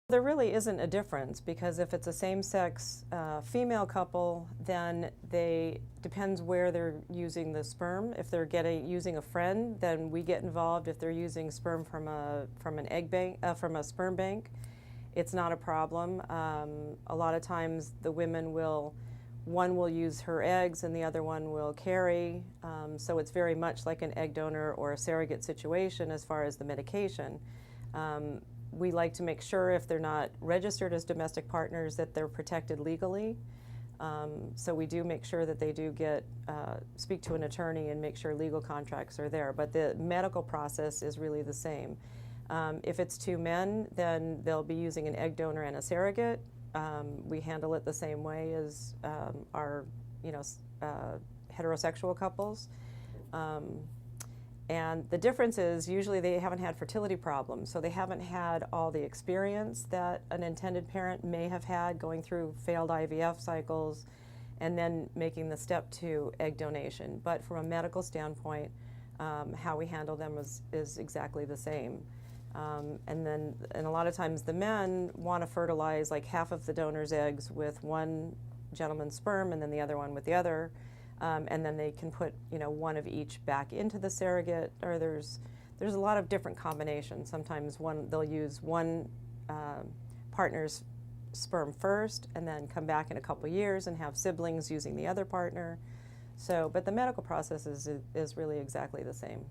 There really isn't a difference, because if it's a same-sex female couple, then depends where they're using the sperm. If they're using a friend, then we get involved. If they're using sperm from an egg bank, from a sperm bank, it's not a problem. A lot of times the women one will use her eggs and the other one will carry. So it's very much like an egg donor or a surrogate situation as far as the medication. We like to make sure, if they're not registered as domestic partners, that they're protected legally. So we do make sure that they do speak to an attorney and make sure legal contracts are there. But the medical process is really the same. If it's two men, then they'll be using an egg donor and a surrogate. We handle it the same way as our heterosexual couples. And the difference is usually they haven't had fertility problems, so they haven't had all the experience that an intended parent may have had, going through failed IVF cycles and then making the step to egg donation. But from a medical standpoint, how we handle them is exactly the same. And a lot of times the men want to fertilize like half of the donor's eggs with one gentleman's sperm and then the other one with the other. And then they can put, one of each back into the surrogate, or there's a lot of different combinations. Sometimes they'll use one partner's sperm first and then come back in a couple years and have siblings using the other partner. So, but the medical process is really exactly the same.